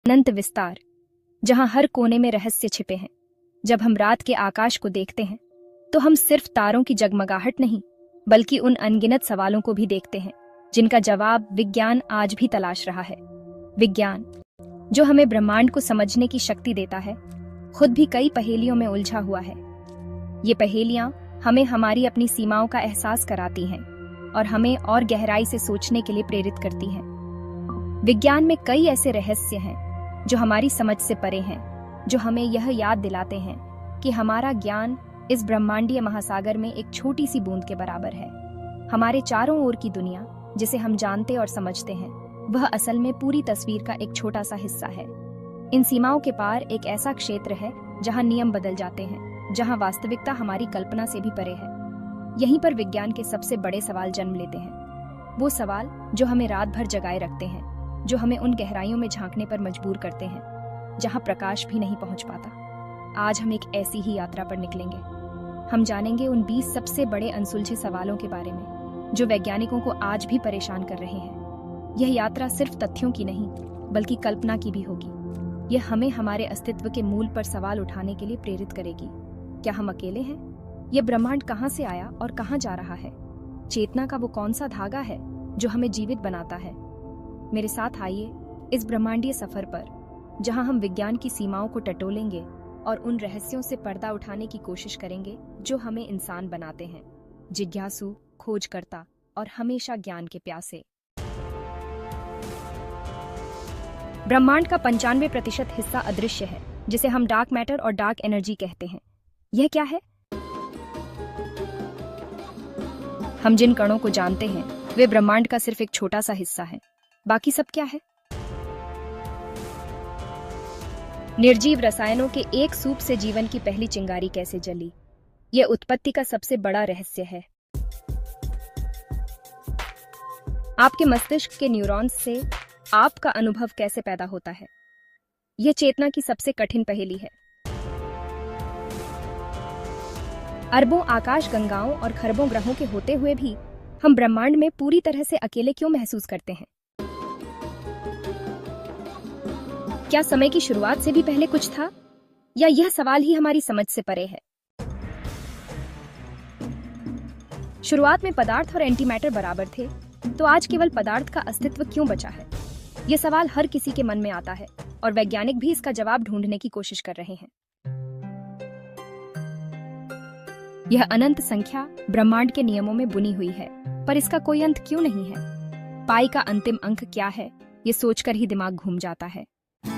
अनंत विस्तार, जहां हर कोने में रहस्य छिपे हैं। जब हम रात के आकाश को देखते हैं तो हम सिर्फ तारों की जगमगाहट नहीं, बल्कि उन अनगिनत सवालों को भी देखते हैं जिनका जवाब विज्ञान आज भी तलाश रहा है। विज्ञान, जो हमें ब्रह्मांड को समझने की शक्ति देता है, खुद भी कई पहेलियों में उलझा हुआ है। ये पहेलियां हमें हमारी अपनी सीमाओं का एहसास कराती हैं और हमें और गहराई से सोचने के लिए प्रेरित करती हैं। विज्ञान में कई ऐसे रहस्य हैं जो हमारी समझ से परे हैं, जो हमें यह याद दिलाते हैं कि हमारा ज्ञान इस ब्रह्मांडीय महासागर में एक छोटी सी बूंद के बराबर है। हमारे चारों ओर की दुनिया, जिसे हम जानते और समझते हैं, वह असल में पूरी तस्वीर का एक छोटा सा हिस्सा है। इन सीमाओं के पार एक ऐसा क्षेत्र है जहां नियम बदल जाते हैं, जहां वास्तविकता हमारी कल्पना से भी परे है। यहीं पर विज्ञान के सबसे बड़े सवाल जन्म लेते हैं, वो सवाल जो हमें रात भर जगाए रखते हैं, जो हमें उन गहराइयों में झांकने पर मजबूर करते हैं जहां प्रकाश भी नहीं पहुंच पाता। आज हम एक ऐसी ही यात्रा पर निकलेंगे। हम जानेंगे उन 20 सबसे बड़े अनसुलझे सवालों के बारे में जो वैज्ञानिकों को आज भी परेशान कर रहे हैं। यह यात्रा सिर्फ तथ्यों की नहीं, बल्कि कल्पना की भी होगी। यह हमें हमारे अस्तित्व के मूल पर सवाल उठाने के लिए प्रेरित करेगी। क्या हम अकेले हैं? यह ब्रह्मांड कहाँ से आया और कहाँ जा रहा है? चेतना का वो कौन सा धागा है जो हमें जीवित बनाता है? मेरे साथ आइए इस ब्रह्मांडीय सफर पर, जहां हम विज्ञान की सीमाओं को टटोलेंगे और उन रहस्यों से पर्दा उठाने की कोशिश करेंगे जो हमें इंसान बनाते हैं, जिज्ञासु, खोजकर्ता और हमेशा ज्ञान के प्यासे। ब्रह्मांड का 95% हिस्सा अदृश्य है, जिसे हम डार्क मैटर और डार्क एनर्जी कहते हैं। यह क्या है? हम जिन कणों को जानते हैं वे ब्रह्मांड का सिर्फ एक छोटा सा हिस्सा है। बाकी सब क्या है? निर्जीव रसायनों के एक सूप से जीवन की पहली चिंगारी कैसे जली? यह उत्पत्ति का सबसे बड़ा रहस्य है। आपके मस्तिष्क के न्यूरॉन्स से आपका अनुभव कैसे पैदा होता है? यह चेतना की सबसे कठिन पहेली है। अरबों आकाशगंगाओं और खरबों ग्रहों के होते हुए भी हम ब्रह्मांड में पूरी तरह से अकेले क्यों महसूस करते हैं? क्या समय की शुरुआत से भी पहले कुछ था, या यह सवाल ही हमारी समझ से परे है? शुरुआत में पदार्थ और एंटीमैटर बराबर थे, तो आज केवल पदार्थ का अस्तित्व क्यों बचा है? यह सवाल हर किसी के मन में आता है और वैज्ञानिक भी इसका जवाब ढूंढने की कोशिश कर रहे हैं। यह अनंत संख्या ब्रह्मांड के नियमों में बुनी हुई है, पर इसका कोई अंत क्यों नहीं है? पाई का अंतिम अंक क्या है? ये सोचकर ही दिमाग घूम जाता है।